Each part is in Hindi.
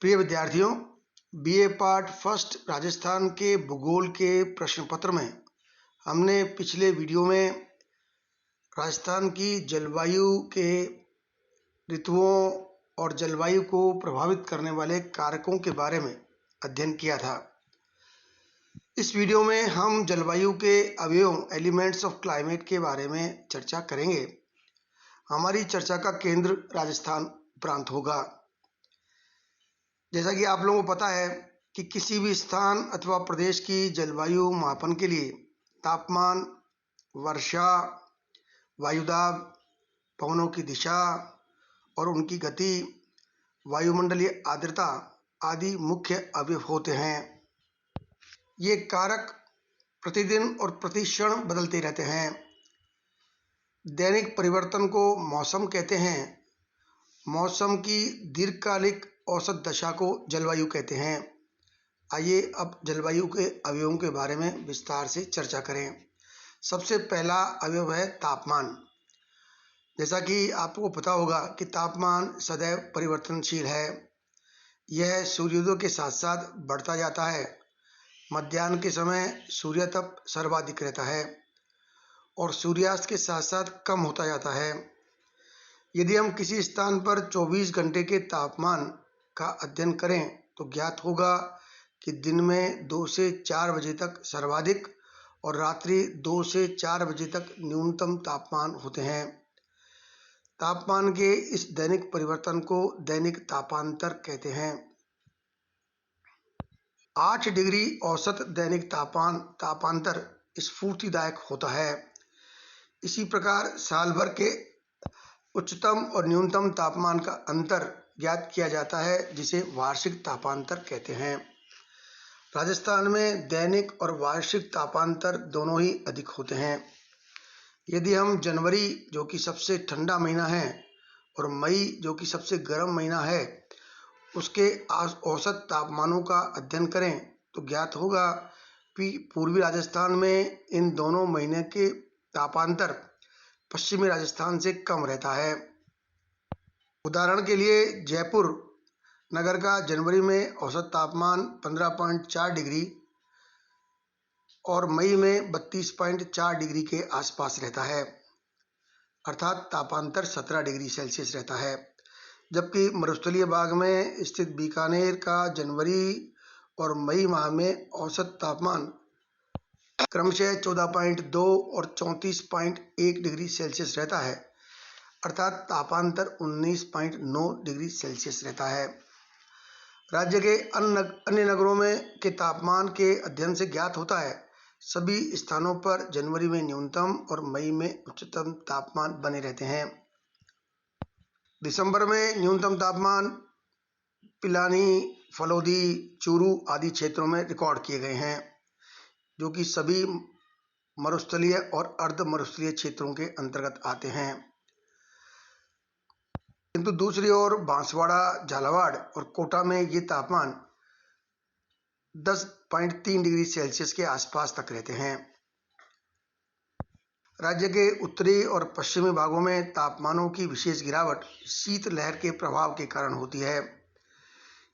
प्रिय विद्यार्थियों, बीए पार्ट फर्स्ट राजस्थान के भूगोल के प्रश्न पत्र में हमने पिछले वीडियो में राजस्थान की जलवायु के ऋतुओं और जलवायु को प्रभावित करने वाले कारकों के बारे में अध्ययन किया था। इस वीडियो में हम जलवायु के अवयव एलिमेंट्स ऑफ क्लाइमेट के बारे में चर्चा करेंगे। हमारी चर्चा का केंद्र राजस्थान प्रांत होगा। जैसा कि आप लोगों को पता है कि किसी भी स्थान अथवा प्रदेश की जलवायु मापन के लिए तापमान, वर्षा, वायुदाब, पवनों की दिशा और उनकी गति, वायुमंडलीय आर्द्रता आदि मुख्य अवयव होते हैं। ये कारक प्रतिदिन और प्रतिक्षण बदलते रहते हैं। दैनिक परिवर्तन को मौसम कहते हैं। मौसम की दीर्घकालिक औसत दशा को जलवायु कहते हैं। आइए अब जलवायु के अवयवों के बारे में विस्तार से चर्चा करें। सबसे पहला अवयव है तापमान। जैसा कि आपको पता होगा कि तापमान सदैव परिवर्तनशील है। यह सूर्योदय के साथ साथ बढ़ता जाता है। मध्याह्न के समय सूर्यतप सर्वाधिक रहता है और सूर्यास्त के साथ साथ कम होता जाता है। यदि हम किसी स्थान पर 24 घंटे के तापमान का अध्ययन करें तो ज्ञात होगा कि दिन में 2 से 4 बजे तक सर्वाधिक और रात्रि 2 से 4 बजे तक न्यूनतम तापमान होते हैं। तापमान के इस दैनिक परिवर्तन को दैनिक तापांतर कहते हैं। 8 डिग्री औसत दैनिक तापांतर स्फूर्तिदायक होता है। इसी प्रकार साल भर के उच्चतम और न्यूनतम तापमान का अंतर ज्ञात किया जाता है, जिसे वार्षिक तापांतर कहते हैं। राजस्थान में दैनिक और वार्षिक तापांतर दोनों ही अधिक होते हैं। यदि हम जनवरी, जो कि सबसे ठंडा महीना है, और मई, जो कि सबसे गर्म महीना है, उसके औसत तापमानों का अध्ययन करें तो ज्ञात होगा कि पूर्वी राजस्थान में इन दोनों महीने के तापांतर पश्चिमी राजस्थान से कम रहता है। उदाहरण के लिए जयपुर नगर का जनवरी में औसत तापमान 15.4 डिग्री और मई में 32.4 डिग्री के आसपास रहता है, अर्थात तापांतर 17 डिग्री सेल्सियस रहता है। जबकि मरुस्थलीय भाग में स्थित बीकानेर का जनवरी और मई माह में औसत तापमान क्रमशः 14.2 और 34.1 डिग्री सेल्सियस रहता है, अर्थात तापांतर 19.9 डिग्री सेल्सियस रहता है। राज्य के अन्य नगरों में के तापमान के अध्ययन से ज्ञात होता है सभी स्थानों पर जनवरी में न्यूनतम और मई में उच्चतम तापमान बने रहते हैं। दिसंबर में न्यूनतम तापमान पिलानी, फलोदी, चूरू आदि क्षेत्रों में रिकॉर्ड किए गए हैं, जो कि सभी मरुस्थलीय और अर्ध मरुस्थलीय क्षेत्रों के अंतर्गत आते हैं। किंतु दूसरी ओर बांसवाड़ा, झालावाड़ और कोटा में ये तापमान 10.3 डिग्री सेल्सियस के आसपास तक रहते हैं। राज्य के उत्तरी और पश्चिमी भागों में तापमानों की विशेष गिरावट शीत लहर के प्रभाव के कारण होती है।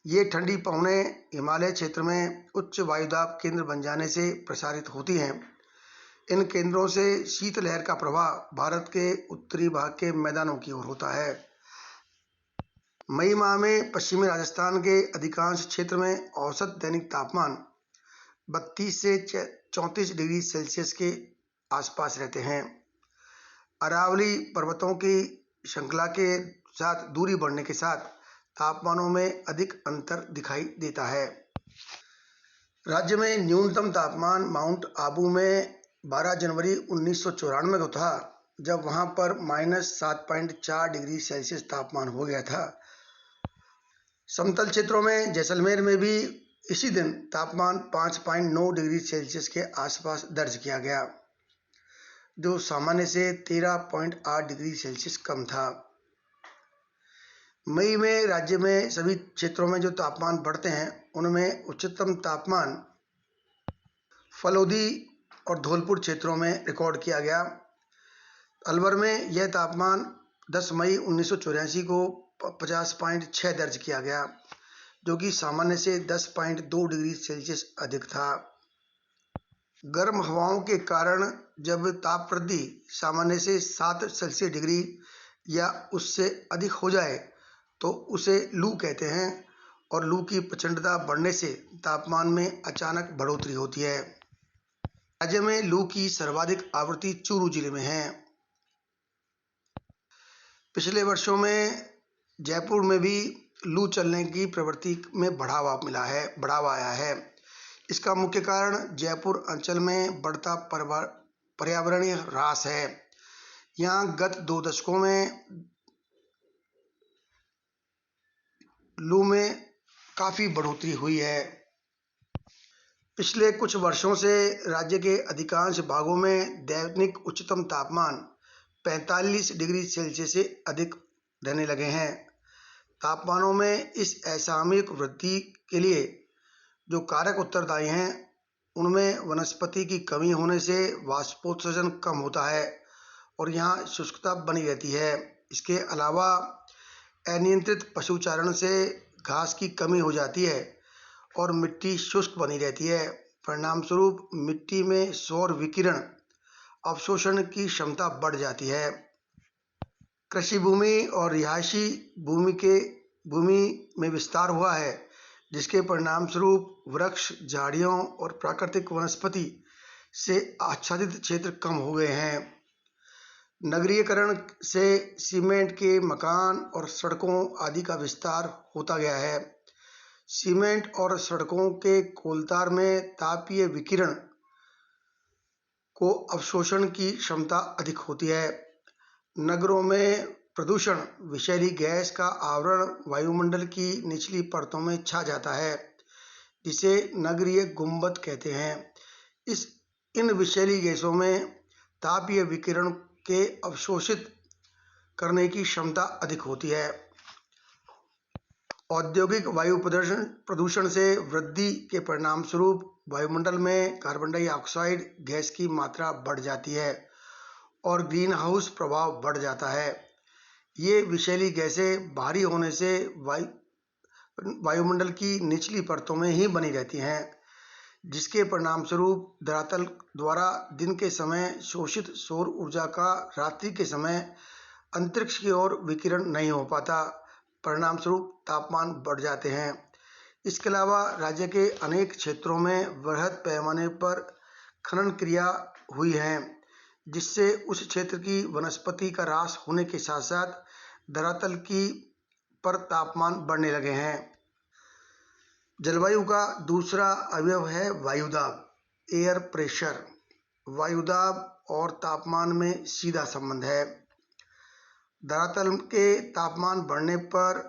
ये ठंडी पवनें हिमालय क्षेत्र में उच्च वायुदाब केंद्र बन जाने से प्रसारित होती हैं। इन केंद्रों से शीत लहर का प्रभाव भारत के उत्तरी भाग के मैदानों की ओर होता है। मई माह में पश्चिमी राजस्थान के अधिकांश क्षेत्र में औसत दैनिक तापमान 32 से 34 डिग्री सेल्सियस के आसपास रहते हैं। अरावली पर्वतों की श्रृंखला के साथ दूरी बढ़ने के साथ तापमानों में अधिक अंतर दिखाई देता है। राज्य में न्यूनतम तापमान माउंट आबू में 12 जनवरी 1994 को था, जब वहां पर -7.4 डिग्री सेल्सियस तापमान हो गया था। समतल क्षेत्रों में जैसलमेर में भी इसी दिन तापमान 5.9 डिग्री सेल्सियस के आसपास दर्ज किया गया, जो सामान्य से 13.8 डिग्री सेल्सियस कम था। मई में राज्य में सभी क्षेत्रों में जो तापमान बढ़ते हैं उनमें उच्चतम तापमान फलोदी और धौलपुर क्षेत्रों में रिकॉर्ड किया गया। अलवर में यह तापमान 10 मई 1984 को 50.6 दर्ज किया गया। जो कि सामान्य से 10.2 डिग्री सेल्सियस अधिक था। गर्म हवाओं के कारण जब ताप वृद्धि सामान्य से 7 सेल्सियस डिग्री या उससे अधिक हो जाए तो उसे लू कहते हैं, और लू की प्रचंडता बढ़ने से तापमान में अचानक बढ़ोतरी होती है। राज्य में लू की सर्वाधिक आवृत्ति चूरू जिले में है। पिछले वर्षों में जयपुर में भी लू चलने की प्रवृत्ति में बढ़ावा आया है। इसका मुख्य कारण जयपुर अंचल में बढ़ता पर्यावरणीय ह्रास है। यहाँ गत 2 दशकों में लू में काफ़ी बढ़ोतरी हुई है। पिछले कुछ वर्षों से राज्य के अधिकांश भागों में दैनिक उच्चतम तापमान 45 डिग्री सेल्सियस से अधिक रहने लगे हैं। तापमानों में इस असामयिक वृद्धि के लिए जो कारक उत्तरदायी हैं, उनमें वनस्पति की कमी होने से वाष्पोत्सर्जन कम होता है और यहाँ शुष्कता बनी रहती है। इसके अलावा अनियंत्रित पशुचारण से घास की कमी हो जाती है और मिट्टी शुष्क बनी रहती है। परिणाम स्वरूप मिट्टी में सौर विकिरण अवशोषण की क्षमता बढ़ जाती है। कृषि भूमि और रिहायशी भूमि में विस्तार हुआ है, जिसके परिणाम स्वरूप वृक्ष, झाड़ियों और प्राकृतिक वनस्पति से आच्छादित क्षेत्र कम हो गए हैं। नगरीकरण से सीमेंट के मकान और सड़कों आदि का विस्तार होता गया है। सीमेंट और सड़कों के कोलतार में तापीय विकिरण को अवशोषण की क्षमता अधिक होती है। नगरों में प्रदूषण विषैली गैस का आवरण वायुमंडल की निचली परतों में छा जाता है, जिसे नगरीय गुंबद कहते हैं। इन विषैली गैसों में तापीय विकिरण के अवशोषित करने की क्षमता अधिक होती है। औद्योगिक वायु प्रदूषण से वृद्धि के परिणाम स्वरूप वायुमंडल में कार्बन डाइऑक्साइड गैस की मात्रा बढ़ जाती है और ग्रीन हाउस प्रभाव बढ़ जाता है। ये विषैली गैसें भारी होने से वायुमंडल की निचली परतों में ही बनी रहती हैं, जिसके परिणाम स्वरूप धरातल द्वारा दिन के समय शोषित सौर ऊर्जा का रात्रि के समय अंतरिक्ष की ओर विकिरण नहीं हो पाता। परिणाम स्वरूप तापमान बढ़ जाते हैं। इसके अलावा राज्य के अनेक क्षेत्रों में वृहद पैमाने पर खनन क्रिया हुई है, जिससे उस क्षेत्र की वनस्पति का ह्रास होने के साथ साथ धरातल पर तापमान बढ़ने लगे हैं। जलवायु का दूसरा अवयव है वायुदाब, एयर प्रेशर। वायुदाब और तापमान में सीधा संबंध है। धरातल के तापमान बढ़ने पर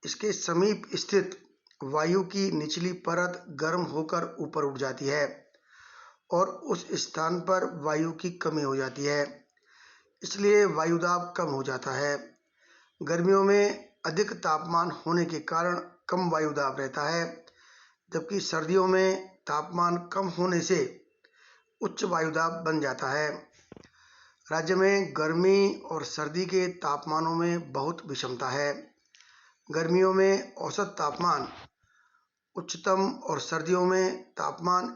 इसके समीप स्थित वायु की निचली परत गर्म होकर ऊपर उठ जाती है और उस स्थान पर वायु की कमी हो जाती है, इसलिए वायुदाब कम हो जाता है। गर्मियों में अधिक तापमान होने के कारण कम वायुदाब रहता है, जबकि सर्दियों में तापमान कम होने से उच्च वायुदाब बन जाता है। राज्य में गर्मी और सर्दी के तापमानों में बहुत विषमता है। गर्मियों में औसत तापमान उच्चतम और सर्दियों में तापमान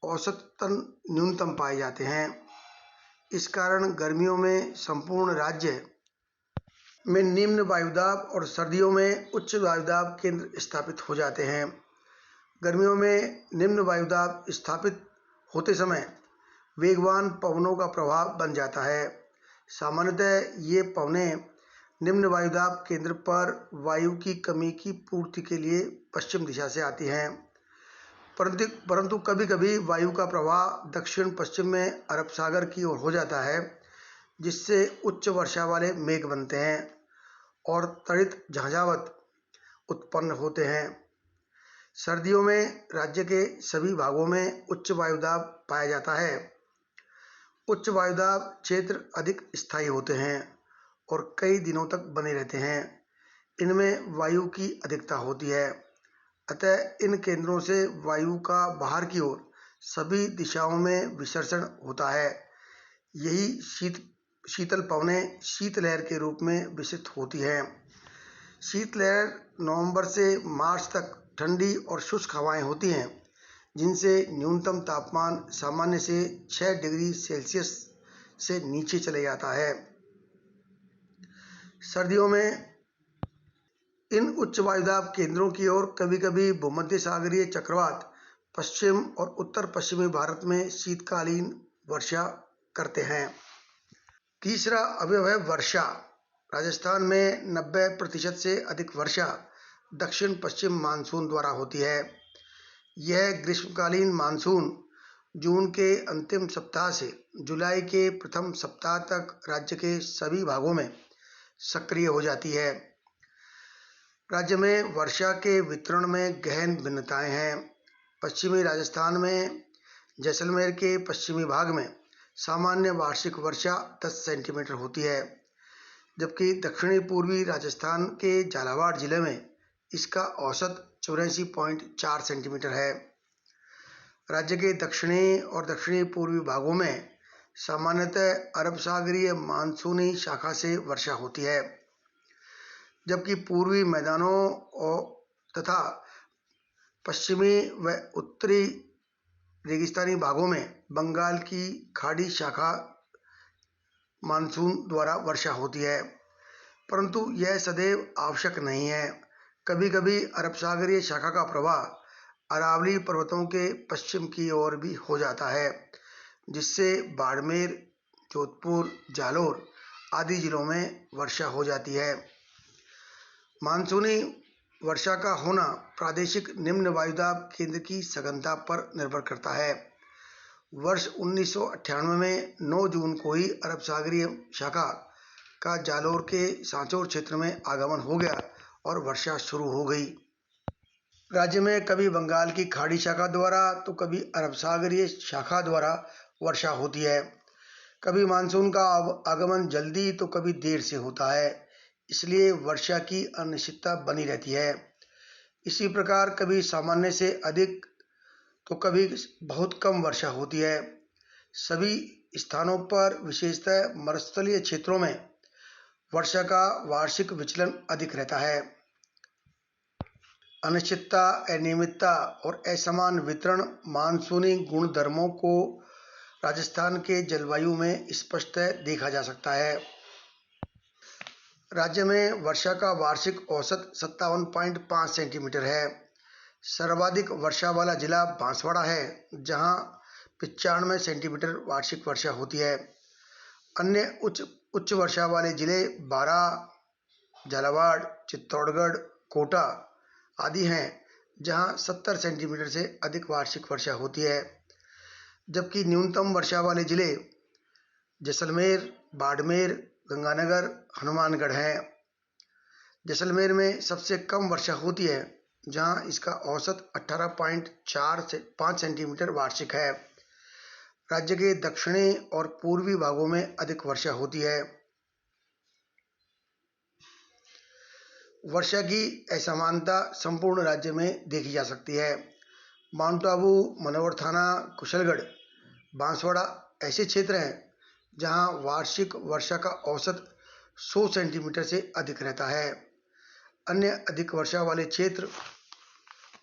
औसतन न्यूनतम पाए जाते हैं। इस कारण गर्मियों में संपूर्ण राज्य में निम्न वायुदाब और सर्दियों में उच्च वायुदाब केंद्र स्थापित हो जाते हैं। गर्मियों में निम्न वायुदाब स्थापित होते समय वेगवान पवनों का प्रभाव बन जाता है। सामान्यतः ये पवनें निम्न वायुदाब केंद्र पर वायु की कमी की पूर्ति के लिए पश्चिम दिशा से आती हैं, परंतु कभी कभी वायु का प्रवाह दक्षिण पश्चिम में अरब सागर की ओर हो जाता है, जिससे उच्च वर्षा वाले मेघ बनते हैं और तड़ित झंझावात उत्पन्न होते हैं। सर्दियों में राज्य के सभी भागों में उच्च वायुदाब पाया जाता है। उच्च वायुदाब क्षेत्र अधिक स्थायी होते हैं और कई दिनों तक बने रहते हैं। इनमें वायु की अधिकता होती है, अतः इन केंद्रों से वायु का बाहर की ओर सभी दिशाओं में विसर्जन होता है। यही शीतल पवनें शीतलहर के रूप में विकसित होती हैं। शीतलहर नवंबर से मार्च तक ठंडी और शुष्क हवाएं होती हैं, जिनसे न्यूनतम तापमान सामान्य से 6 डिग्री सेल्सियस से नीचे चले जाता है। सर्दियों में इन उच्च वायुदाब केंद्रों की ओर कभी-कभी भूमध्य सागरीय चक्रवात पश्चिम और उत्तर पश्चिमी भारत में शीतकालीन वर्षा करते हैं। तीसरा अवयव है वर्षा। राजस्थान में 90% से अधिक वर्षा दक्षिण पश्चिम मानसून द्वारा होती है। यह ग्रीष्मकालीन मानसून जून के अंतिम सप्ताह से जुलाई के प्रथम सप्ताह तक राज्य के सभी भागों में सक्रिय हो जाती है। राज्य में वर्षा के वितरण में गहन भिन्नताएं हैं। पश्चिमी राजस्थान में जैसलमेर के पश्चिमी भाग में सामान्य वार्षिक वर्षा 10 सेंटीमीटर होती है, जबकि दक्षिणी पूर्वी राजस्थान के झालावाड़ जिले में इसका औसत 84.4 सेंटीमीटर है। राज्य के दक्षिणी और दक्षिणी पूर्वी भागों में सामान्यतः अरब सागरीय मानसूनी शाखा से वर्षा होती है, जबकि पूर्वी मैदानों तथा पश्चिमी व उत्तरी रेगिस्तानी भागों में बंगाल की खाड़ी शाखा मानसून द्वारा वर्षा होती है, परंतु यह सदैव आवश्यक नहीं है। कभी कभी अरब सागरीय शाखा का प्रवाह अरावली पर्वतों के पश्चिम की ओर भी हो जाता है, जिससे बाड़मेर, जोधपुर, जालोर आदि जिलों में वर्षा हो जाती है। मानसूनी वर्षा का होना प्रादेशिक निम्न वायुदाब केंद्र की सघनता पर निर्भर करता है। वर्ष 1998 में 9 जून को ही अरब सागरीय शाखा का जालोर के सांचौर क्षेत्र में आगमन हो गया और वर्षा शुरू हो गई। राज्य में कभी बंगाल की खाड़ी शाखा द्वारा तो कभी अरब सागरीय शाखा द्वारा वर्षा होती है। कभी मानसून का आगमन जल्दी तो कभी देर से होता है, इसलिए वर्षा की अनिश्चितता बनी रहती है। इसी प्रकार कभी सामान्य से अधिक तो कभी बहुत कम वर्षा होती है। सभी स्थानों पर विशेषतः मरुस्थलीय क्षेत्रों में वर्षा का वार्षिक विचलन अधिक रहता है। अनिश्चितता, अनियमितता और असमान वितरण मानसूनी गुणधर्मों को राजस्थान के जलवायु में स्पष्ट देखा जा सकता है। राज्य में वर्षा का वार्षिक औसत 57.5 सेंटीमीटर है। सर्वाधिक वर्षा वाला जिला बांसवाड़ा है, जहां 95 सेंटीमीटर वार्षिक वर्षा होती है। अन्य उच्च वर्षा वाले जिले बारा, झालावाड़, चित्तौड़गढ़, कोटा आदि हैं, जहां 70 सेंटीमीटर से अधिक वार्षिक वर्षा होती है, जबकि न्यूनतम वर्षा वाले जिले जैसलमेर, बाड़मेर, गंगानगर, हनुमानगढ़ हैं। जैसलमेर में सबसे कम वर्षा होती है, जहां इसका औसत 18.4 से 5 सेंटीमीटर वार्षिक है। राज्य के दक्षिणी और पूर्वी भागों में अधिक वर्षा होती है। वर्षा की असमानता संपूर्ण राज्य में देखी जा सकती है। माउंट आबू, मनोवर थाना, कुशलगढ़, बांसवाड़ा ऐसे क्षेत्र हैं जहां वार्षिक वर्षा का औसत 100 सेंटीमीटर से अधिक रहता है। अन्य अधिक वर्षा वाले क्षेत्र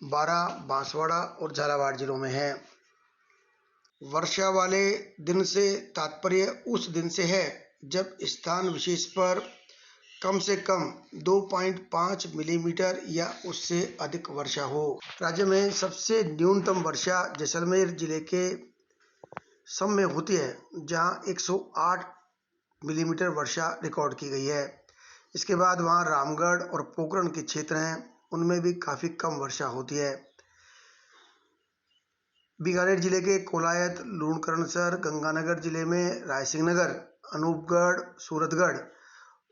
बारा, बांसवाड़ा और झालावाड़ जिलों में हैं। वर्षा वाले दिन से तात्पर्य उस दिन से है जब स्थान विशेष पर कम से कम 2.5 मिलीमीटर या उससे अधिक वर्षा हो। राज्य में सबसे न्यूनतम वर्षा जैसलमेर जिले के सम में होती है, जहां 108 मिलीमीटर वर्षा रिकॉर्ड की गई है। इसके बाद वहां रामगढ़ और पोखरण के क्षेत्र हैं, उनमें भी काफ़ी कम वर्षा होती है। बीकानेर जिले के कोलायत, लूणकरणसर, गंगानगर जिले में रायसिंहनगर, अनूपगढ़, सूरतगढ़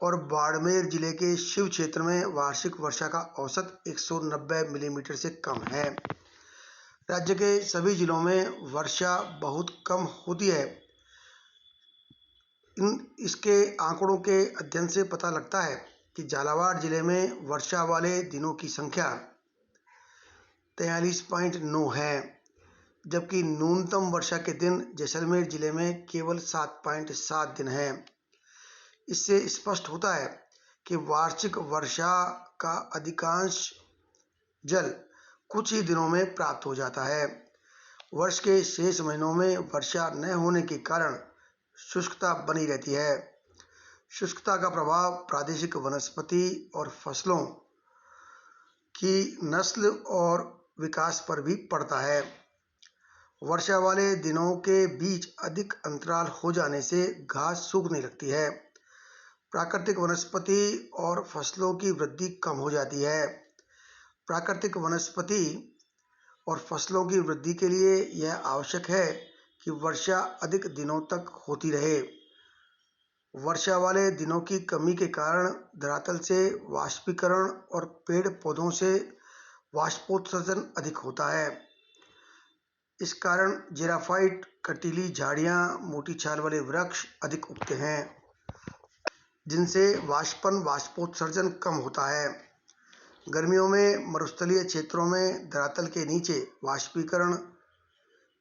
और बाड़मेर जिले के शिव क्षेत्र में वार्षिक वर्षा का औसत 190 मिलीमीटर से कम है। राज्य के सभी जिलों में वर्षा बहुत कम होती है। इसके आंकड़ों के अध्ययन से पता लगता है कि झालावाड़ जिले में वर्षा वाले दिनों की संख्या 43.9 है, जबकि न्यूनतम वर्षा के दिन जैसलमेर जिले में केवल 7.7 दिन है। इससे स्पष्ट होता है कि वार्षिक वर्षा का अधिकांश जल कुछ ही दिनों में प्राप्त हो जाता है। वर्ष के शेष महीनों में वर्षा न होने के कारण शुष्कता बनी रहती है। शुष्कता का प्रभाव प्रादेशिक वनस्पति और फसलों की नस्ल और विकास पर भी पड़ता है। वर्षा वाले दिनों के बीच अधिक अंतराल हो जाने से घास सूखने लगती है। प्राकृतिक वनस्पति और फसलों की वृद्धि कम हो जाती है। प्राकृतिक वनस्पति और फसलों की वृद्धि के लिए यह आवश्यक है कि वर्षा अधिक दिनों तक होती रहे। वर्षा वाले दिनों की कमी के कारण धरातल से वाष्पीकरण और पेड़ पौधों से वाष्पोत्सर्जन अधिक होता है। इस कारण जिराफाइट, कटीली झाड़ियाँ, मोटी छाल वाले वृक्ष अधिक उगते हैं, जिनसे वाष्पोत्सर्जन कम होता है। गर्मियों में मरुस्थलीय क्षेत्रों में धरातल के नीचे वाष्पीकरण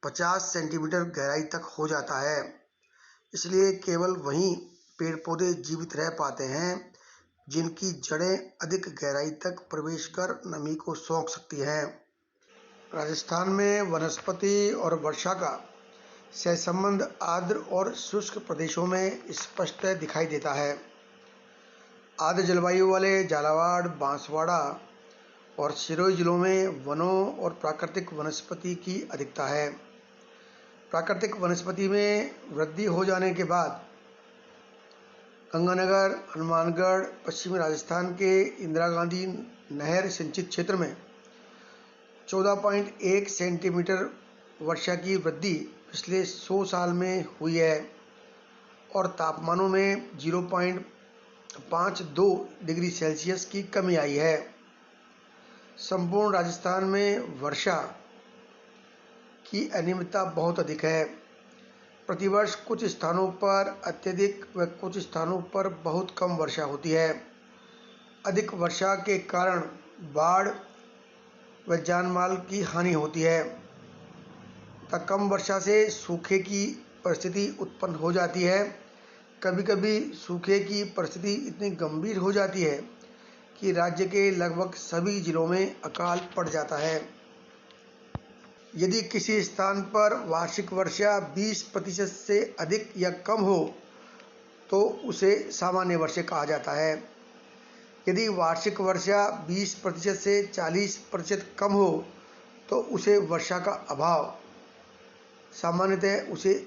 50 सेंटीमीटर गहराई तक हो जाता है। इसलिए केवल वहीं पेड़ पौधे जीवित रह पाते हैं जिनकी जड़ें अधिक गहराई तक प्रवेश कर नमी को सोख सकती हैं। राजस्थान में वनस्पति और वर्षा का सहसंबंध आर्द्र और शुष्क प्रदेशों में स्पष्ट दिखाई देता है। आर्द्र जलवायु वाले झालावाड़, बांसवाड़ा और सिरोही जिलों में वनों और प्राकृतिक वनस्पति की अधिकता है। प्राकृतिक वनस्पति में वृद्धि हो जाने के बाद गंगानगर, हनुमानगढ़, पश्चिमी राजस्थान के इंदिरा गांधी नहर सिंचित क्षेत्र में 14.1 सेंटीमीटर वर्षा की वृद्धि पिछले 100 साल में हुई है और तापमानों में 0.52 डिग्री सेल्सियस की कमी आई है। संपूर्ण राजस्थान में वर्षा की अनियमितता बहुत अधिक है। प्रतिवर्ष कुछ स्थानों पर अत्यधिक व कुछ स्थानों पर बहुत कम वर्षा होती है। अधिक वर्षा के कारण बाढ़ व जानमाल की हानि होती है तथा कम वर्षा से सूखे की परिस्थिति उत्पन्न हो जाती है। कभी कभी सूखे की परिस्थिति इतनी गंभीर हो जाती है कि राज्य के लगभग सभी जिलों में अकाल पड़ जाता है। यदि किसी स्थान पर वार्षिक वर्षा 20% से अधिक या कम हो तो उसे सामान्य वर्षा कहा जाता है। यदि वार्षिक वर्षा 20% से 40% कम हो तो उसे वर्षा का अभाव, सामान्यतः उसे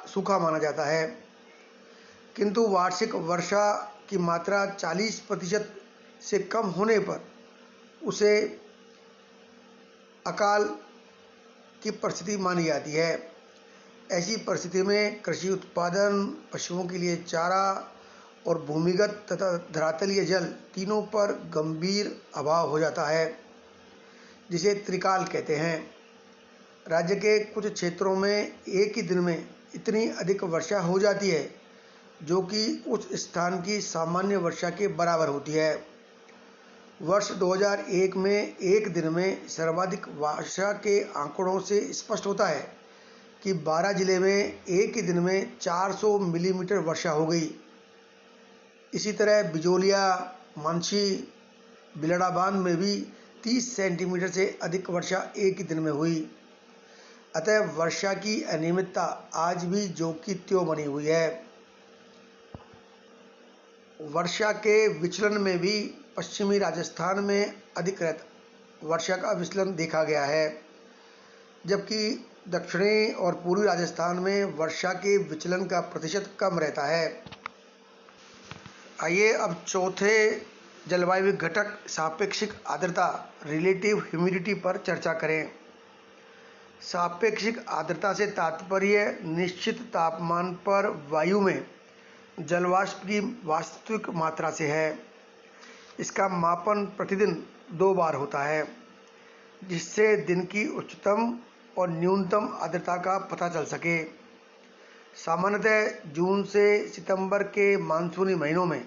सूखा माना जाता है। किंतु वार्षिक वर्षा की मात्रा 40% से कम होने पर उसे अकाल की परिस्थिति मानी जाती है। ऐसी परिस्थिति में कृषि उत्पादन, पशुओं के लिए चारा और भूमिगत तथा धरातलीय जल तीनों पर गंभीर अभाव हो जाता है, जिसे त्रिकाल कहते हैं। राज्य के कुछ क्षेत्रों में एक ही दिन में इतनी अधिक वर्षा हो जाती है जो कि उस स्थान की सामान्य वर्षा के बराबर होती है। वर्ष 2001 में एक दिन में सर्वाधिक वर्षा के आंकड़ों से स्पष्ट होता है कि 12 जिले में एक ही दिन में 400 मिलीमीटर वर्षा हो गई। इसी तरह बिजोलिया, मानसी, बिलड़ाबांध में भी 30 सेंटीमीटर से अधिक वर्षा एक ही दिन में हुई। अतः वर्षा की अनियमितता आज भी ज्यों की त्यों बनी हुई है। वर्षा के विचलन में भी पश्चिमी राजस्थान में अधिक वर्षा का विचलन देखा गया है, जबकि दक्षिणी और पूर्वी राजस्थान में वर्षा के विचलन का प्रतिशत कम रहता है। आइए अब चौथे जलवायु घटक सापेक्षिक आर्द्रता, रिलेटिव ह्यूमिडिटी पर चर्चा करें। सापेक्षिक आर्द्रता से तात्पर्य निश्चित तापमान पर वायु में जलवाष्प की वास्तविक मात्रा से है। इसका मापन प्रतिदिन 2 बार होता है, जिससे दिन की उच्चतम और न्यूनतम आर्द्रता का पता चल सके। सामान्यतः जून से सितंबर के मानसूनी महीनों में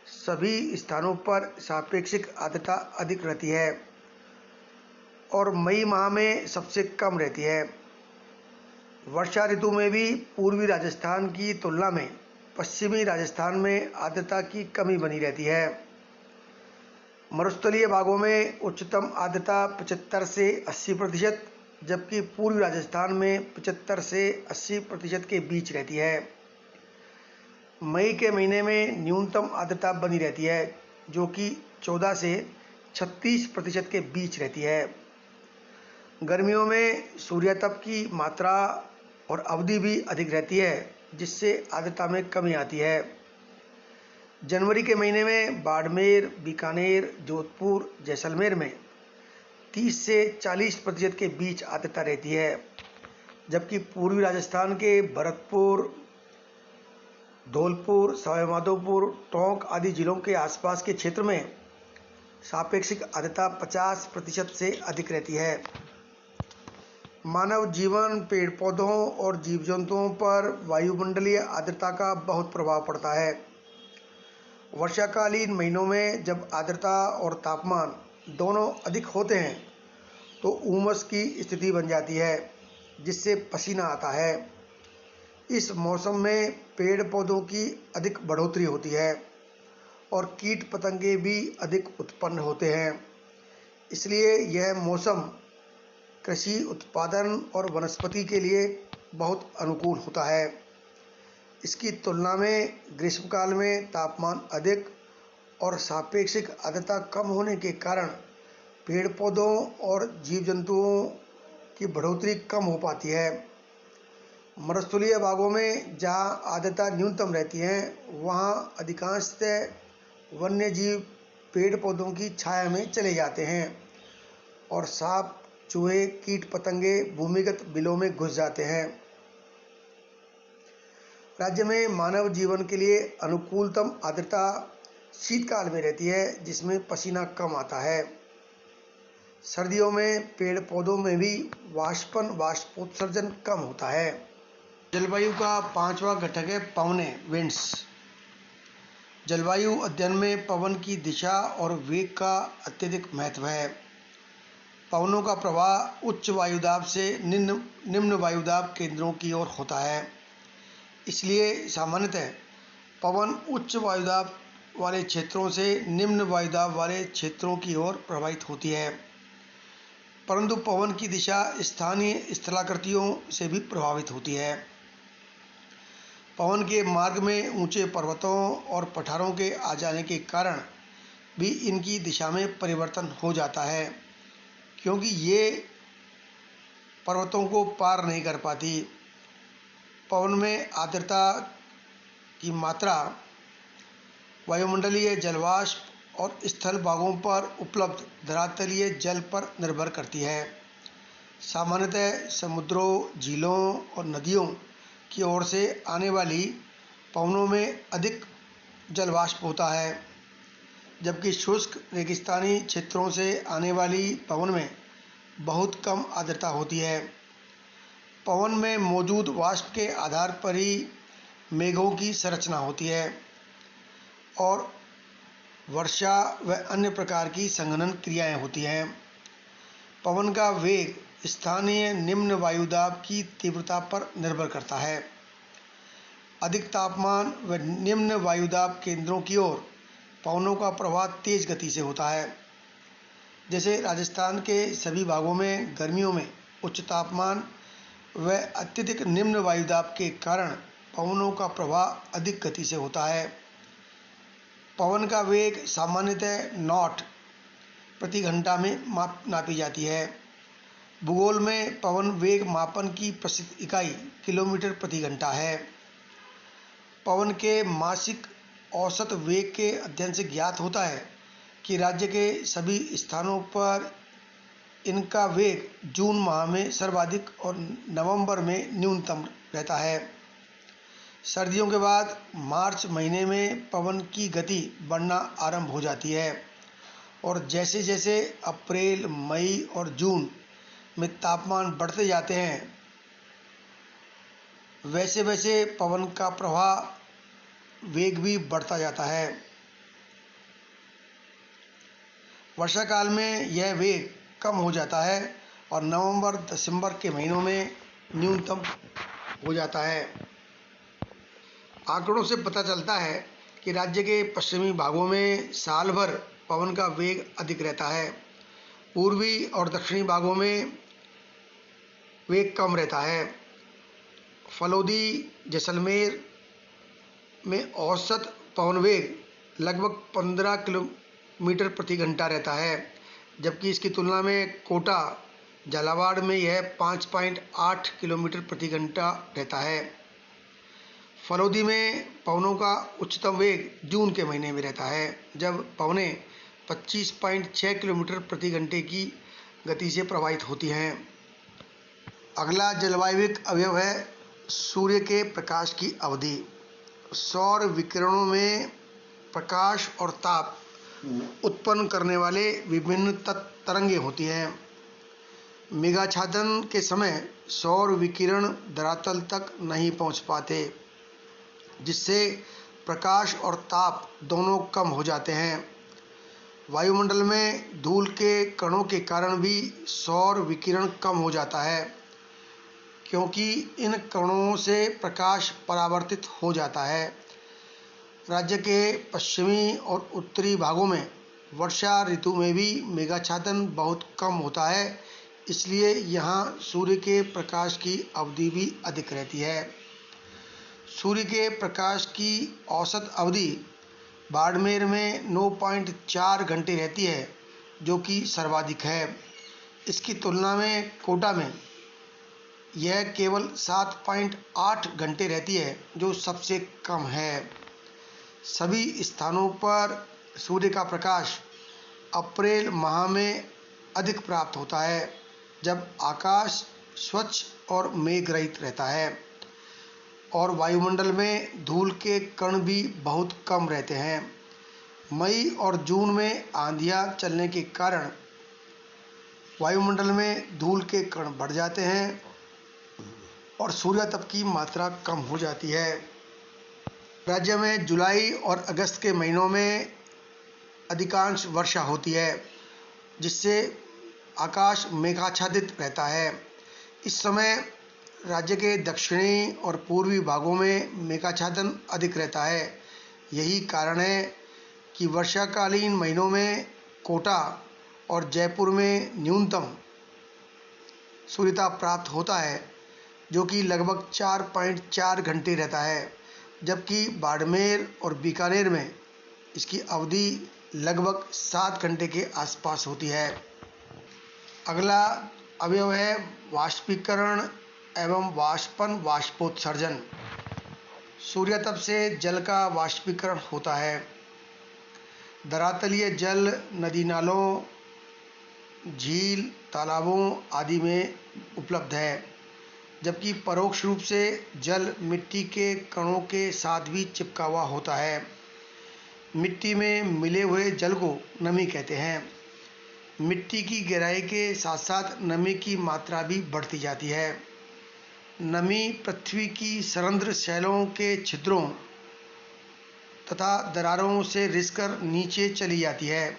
सभी स्थानों पर सापेक्षिक आर्द्रता अधिक रहती है और मई माह में सबसे कम रहती है। वर्षा ऋतु में भी पूर्वी राजस्थान की तुलना में पश्चिमी राजस्थान में आर्द्रता की कमी बनी रहती है। मरुस्थलीय भागों में उच्चतम आर्द्रता 75 से 80%, जबकि पूर्वी राजस्थान में 75 से 80% के बीच रहती है। मई के महीने में न्यूनतम आर्द्रता बनी रहती है, जो कि 14 से 36% के बीच रहती है। गर्मियों में सूर्यातप की मात्रा और अवधि भी अधिक रहती है, जिससे आर्द्रता में कमी आती है। जनवरी के महीने में बाड़मेर, बीकानेर, जोधपुर, जैसलमेर में 30 से 40% के बीच आर्द्रता रहती है, जबकि पूर्वी राजस्थान के भरतपुर, धौलपुर, सवाईमाधोपुर, टोंक आदि जिलों के आसपास के क्षेत्र में सापेक्षिक आर्द्रता 50% से अधिक रहती है। मानव जीवन, पेड़ पौधों और जीव जंतुओं पर वायुमंडलीय आर्द्रता का बहुत प्रभाव पड़ता है। वर्षाकालीन महीनों में जब आर्द्रता और तापमान दोनों अधिक होते हैं तो उमस की स्थिति बन जाती है, जिससे पसीना आता है। इस मौसम में पेड़ पौधों की अधिक बढ़ोतरी होती है और कीट पतंगे भी अधिक उत्पन्न होते हैं। इसलिए यह मौसम कृषि उत्पादन और वनस्पति के लिए बहुत अनुकूल होता है। इसकी तुलना में ग्रीष्मकाल में तापमान अधिक और सापेक्षिक आर्द्रता कम होने के कारण पेड़ पौधों और जीव जंतुओं की बढ़ोतरी कम हो पाती है। मरुस्थलीय भागों में जहां आर्द्रता न्यूनतम रहती है, वहां अधिकांशतः वन्य जीव पेड़ पौधों की छाया में चले जाते हैं और सांप, चूहे, कीट पतंगे भूमिगत बिलों में घुस जाते हैं। राज्य में मानव जीवन के लिए अनुकूलतम आर्द्रता शीतकाल में रहती है, जिसमें पसीना कम आता है। सर्दियों में पेड़ पौधों में भी वाष्पोत्सर्जन कम होता है। जलवायु का 5वां घटक है पवनें, विंड्स। जलवायु अध्ययन में पवन की दिशा और वेग का अत्यधिक महत्व है। पवनों का प्रवाह उच्च वायुदाब से निम्न वायुदाब केंद्रों की ओर होता है। इसलिए सामान्यतः पवन उच्च वायुदाब वाले क्षेत्रों से निम्न वायुदाब वाले क्षेत्रों की ओर प्रवाहित होती है, परंतु पवन की दिशा स्थानीय स्थलाकृतियों से भी प्रभावित होती है। पवन के मार्ग में ऊंचे पर्वतों और पठारों के आ जाने के कारण भी इनकी दिशा में परिवर्तन हो जाता है, क्योंकि ये पर्वतों को पार नहीं कर पाती। पवन में आर्द्रता की मात्रा वायुमंडलीय जलवाष्प और स्थल भागों पर उपलब्ध धरातलीय जल पर निर्भर करती है। सामान्यतः समुद्रों, झीलों और नदियों की ओर से आने वाली पवनों में अधिक जलवाष्प होता है, जबकि शुष्क रेगिस्तानी क्षेत्रों से आने वाली पवन में बहुत कम आर्द्रता होती है। पवन में मौजूद वाष्प के आधार पर ही मेघों की संरचना होती है और वर्षा व अन्य प्रकार की संघनन क्रियाएं होती हैं। पवन का वेग स्थानीय निम्न वायुदाब की तीव्रता पर निर्भर करता है। अधिक तापमान व निम्न वायुदाब केंद्रों की ओर पवनों का प्रवाह तेज गति से होता है। जैसे राजस्थान के सभी भागों में गर्मियों में उच्च तापमान व अत्यधिक निम्न वायुदाब के कारण पवनों का प्रवाह अधिक गति से होता है। पवन का वेग सामान्यतः नॉट प्रति घंटा में नापी जाती है। भूगोल में पवन वेग मापन की प्रसिद्ध इकाई किलोमीटर प्रति घंटा है। पवन के मासिक औसत वेग के अध्ययन से ज्ञात होता है कि राज्य के सभी स्थानों पर इनका वेग जून माह में सर्वाधिक और नवंबर में न्यूनतम रहता है। सर्दियों के बाद मार्च महीने में पवन की गति बढ़ना आरंभ हो जाती है और जैसे जैसे अप्रैल, मई और जून में तापमान बढ़ते जाते हैं, वैसे वैसे पवन का प्रवाह वेग भी बढ़ता जाता है। वर्षा काल में यह वेग कम हो जाता है और नवंबर-दिसंबर के महीनों में न्यूनतम हो जाता है। आंकड़ों से पता चलता है कि राज्य के पश्चिमी भागों में साल भर पवन का वेग अधिक रहता है। पूर्वी और दक्षिणी भागों में वेग कम रहता है। फलोदी जैसलमेर में औसत पवन वेग लगभग 15 किलोमीटर प्रति घंटा रहता है, जबकि इसकी तुलना में कोटा झालावाड़ में यह 5.8 किलोमीटर प्रति घंटा रहता है। फलोदी में पवनों का उच्चतम वेग जून के महीने में रहता है, जब पवनें 25.6 किलोमीटर प्रति घंटे की गति से प्रवाहित होती हैं। अगला जलवायविक अवयव है सूर्य के प्रकाश की अवधि। सौर विकिरणों में प्रकाश और ताप उत्पन्न करने वाले विभिन्न तरंगें होती हैं। मेघाच्छादन के समय सौर विकिरण धरातल तक नहीं पहुंच पाते, जिससे प्रकाश और ताप दोनों कम हो जाते हैं। वायुमंडल में धूल के कणों के कारण भी सौर विकिरण कम हो जाता है, क्योंकि इन कणों से प्रकाश परावर्तित हो जाता है। राज्य के पश्चिमी और उत्तरी भागों में वर्षा ऋतु में भी मेघाच्छादन बहुत कम होता है, इसलिए यहाँ सूर्य के प्रकाश की अवधि भी अधिक रहती है। सूर्य के प्रकाश की औसत अवधि बाड़मेर में 9.4 घंटे रहती है, जो कि सर्वाधिक है। इसकी तुलना में कोटा में यह केवल 7.8 घंटे रहती है, जो सबसे कम है। सभी स्थानों पर सूर्य का प्रकाश अप्रैल माह में अधिक प्राप्त होता है, जब आकाश स्वच्छ और मेघ रहित रहता है और वायुमंडल में धूल के कण भी बहुत कम रहते हैं। मई और जून में आंधियाँ चलने के कारण वायुमंडल में धूल के कण बढ़ जाते हैं और सूर्यातप की मात्रा कम हो जाती है। राज्य में जुलाई और अगस्त के महीनों में अधिकांश वर्षा होती है, जिससे आकाश मेघाच्छादित रहता है। इस समय राज्य के दक्षिणी और पूर्वी भागों में मेघाच्छादन अधिक रहता है। यही कारण है कि वर्षाकालीन महीनों में कोटा और जयपुर में न्यूनतम सूर्यताप प्राप्त होता है, जो कि लगभग 4.4 घंटे रहता है, जबकि बाड़मेर और बीकानेर में इसकी अवधि लगभग 7 घंटे के आसपास होती है। अगला अवयव है वाष्पीकरण एवं वाष्पोत्सर्जन। सूर्यातप से जल का वाष्पीकरण होता है। धरातलीय जल नदी नालों, झील, तालाबों आदि में उपलब्ध है, जबकि परोक्ष रूप से जल मिट्टी के कणों के साथ भी चिपका हुआ होता है। मिट्टी में मिले हुए जल को नमी कहते हैं। मिट्टी की गहराई के साथ साथ नमी की मात्रा भी बढ़ती जाती है। नमी पृथ्वी की सरंध्र शैलों के छिद्रों तथा दरारों से रिसकर नीचे चली जाती है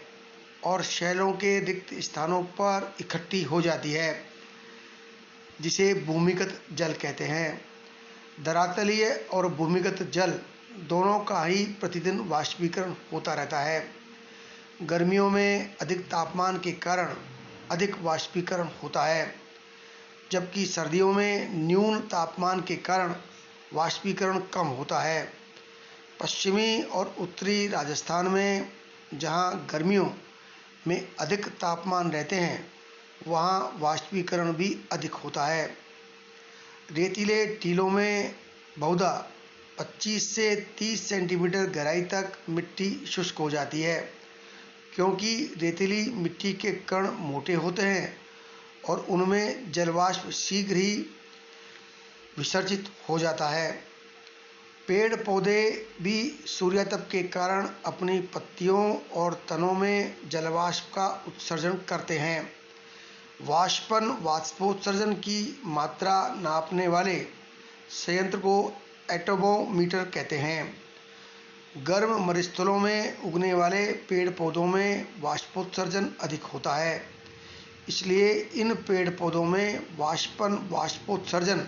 और शैलों के रिक्त स्थानों पर इकट्ठी हो जाती है, जिसे भूमिगत जल कहते हैं। धरातलीय और भूमिगत जल दोनों का ही प्रतिदिन वाष्पीकरण होता रहता है। गर्मियों में अधिक तापमान के कारण अधिक वाष्पीकरण होता है, जबकि सर्दियों में न्यून तापमान के कारण वाष्पीकरण कम होता है। पश्चिमी और उत्तरी राजस्थान में जहां गर्मियों में अधिक तापमान रहते हैं, वहां वाष्पीकरण भी अधिक होता है। रेतीले टीलों में बहुधा 25 से 30 सेंटीमीटर गहराई तक मिट्टी शुष्क हो जाती है, क्योंकि रेतीली मिट्टी के कण मोटे होते हैं और उनमें जलवाष्प शीघ्र ही विसर्जित हो जाता है। पेड़ पौधे भी सूर्यातप के कारण अपनी पत्तियों और तनों में जलवाष्प का उत्सर्जन करते हैं। वाष्पोत्सर्जन की मात्रा नापने वाले संयंत्र को एटमोमीटर कहते हैं। गर्म मरुस्थलों में उगने वाले पेड़ पौधों में वाष्पोत्सर्जन अधिक होता है, इसलिए इन पेड़ पौधों में वाष्पोत्सर्जन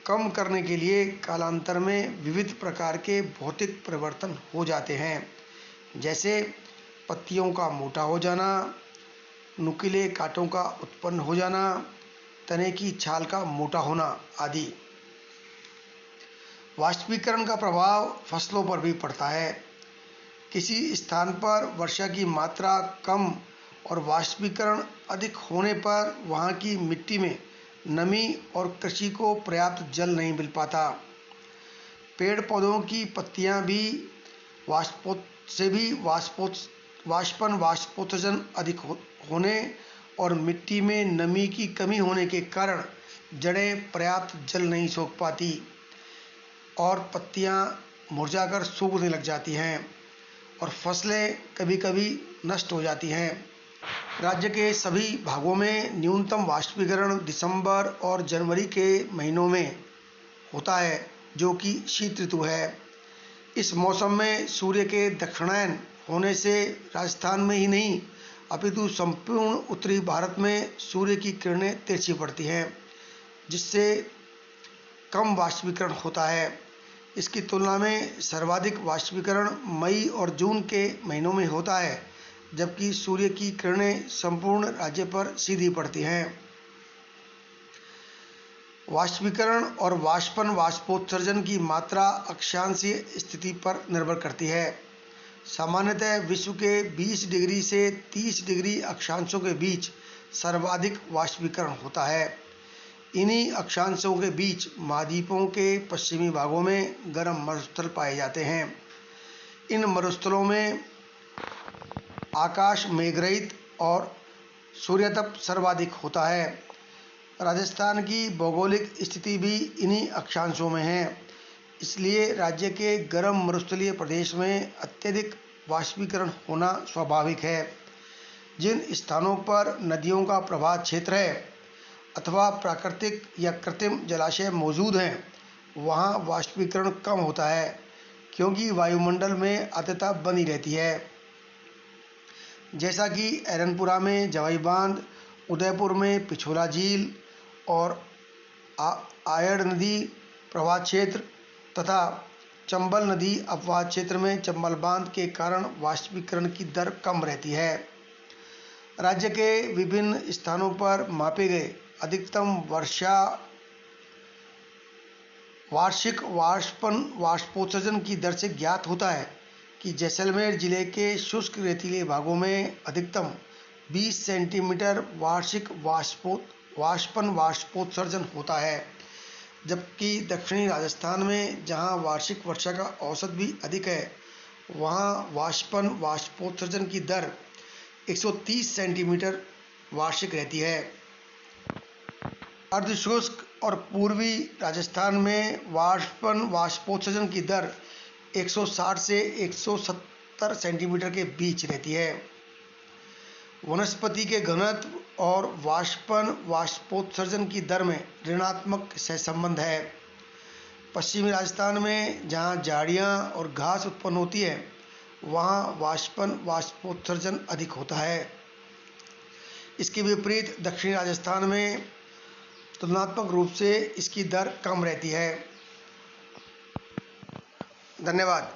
कम करने के लिए कालांतर में विविध प्रकार के भौतिक परिवर्तन हो जाते हैं, जैसे पत्तियों का मोटा हो जाना, नुकीले कांटों का उत्पन्न हो जाना, तने की छाल का मोटा होना आदि। वाष्पीकरण का प्रभाव फसलों पर भी पड़ता है। किसी स्थान पर वर्षा की मात्रा कम और वाष्पीकरण अधिक होने पर वहाँ की मिट्टी में नमी और कृषि को पर्याप्त जल नहीं मिल पाता। पेड़ पौधों की पत्तियाँ भी वाष्पोत्सर्जन अधिक होने और मिट्टी में नमी की कमी होने के कारण जड़ें पर्याप्त जल नहीं सोख पाती और पत्तियाँ मुरझाकर सूखने लग जाती हैं और फसलें कभी कभी नष्ट हो जाती हैं। राज्य के सभी भागों में न्यूनतम वाष्पीकरण दिसंबर और जनवरी के महीनों में होता है, जो कि शीत ऋतु है। इस मौसम में सूर्य के दक्षिणायन होने से राजस्थान में ही नहीं अपितु संपूर्ण उत्तरी भारत में सूर्य की किरणें तिरछी पड़ती हैं, जिससे कम वाष्पीकरण होता है। इसकी तुलना में सर्वाधिक वाष्पीकरण मई और जून के महीनों में होता है, जबकि सूर्य की किरणें संपूर्ण राज्य पर सीधी पड़ती हैं। वाष्पीकरण और वाष्पोत्सर्जन की मात्रा अक्षांशीय स्थिति पर निर्भर करती है। सामान्यतः विश्व के 20 डिग्री से 30 डिग्री अक्षांशों के बीच सर्वाधिक वाष्पीकरण होता है। इन्हीं अक्षांशों के बीच महाद्वीपों के पश्चिमी भागों में गर्म मरुस्थल पाए जाते हैं। इन मरुस्थलों में आकाश मेघरहित और सूर्यतप सर्वाधिक होता है। राजस्थान की भौगोलिक स्थिति भी इन्हीं अक्षांशों में है, इसलिए राज्य के गर्म मरुस्थलीय प्रदेश में अत्यधिक वाष्पीकरण होना स्वाभाविक है। जिन स्थानों पर नदियों का प्रवाह क्षेत्र है अथवा प्राकृतिक या कृत्रिम जलाशय मौजूद हैं, वहाँ वाष्पीकरण कम होता है, क्योंकि वायुमंडल में आर्द्रता बनी रहती है। जैसा कि एरनपुरा में जवाई बांध, उदयपुर में पिछोला झील और आयड़ नदी प्रवाह क्षेत्र तथा चंबल नदी अपवाह क्षेत्र में चंबल बांध के कारण वाष्पीकरण की दर कम रहती है। राज्य के विभिन्न स्थानों पर मापे गए अधिकतम वार्षिक वाष्पोत्सर्जन की दर से ज्ञात होता है कि जैसलमेर जिले के शुष्क रेतीले भागों में अधिकतम 20 सेंटीमीटर वार्षिक वाष्पोत्सर्जन होता है, जबकि दक्षिणी राजस्थान में जहां वार्षिक वर्षा का औसत भी अधिक है, वहां वाष्पोत्सर्जन की दर 130 सेंटीमीटर वार्षिक रहती है। अर्धशुष्क और पूर्वी राजस्थान में वाष्पोत्सर्जन की दर 160 से 170 सेंटीमीटर के बीच रहती है। वनस्पति के घनत्व और वाष्पोत्सर्जन की दर में ऋणात्मक सहसंबंध है। पश्चिमी राजस्थान में जहाँ झाड़ियाँ और घास उत्पन्न होती है, वहाँ वाष्पोत्सर्जन अधिक होता है। इसके विपरीत दक्षिणी राजस्थान में तुलनात्मक रूप से इसकी दर कम रहती है। धन्यवाद।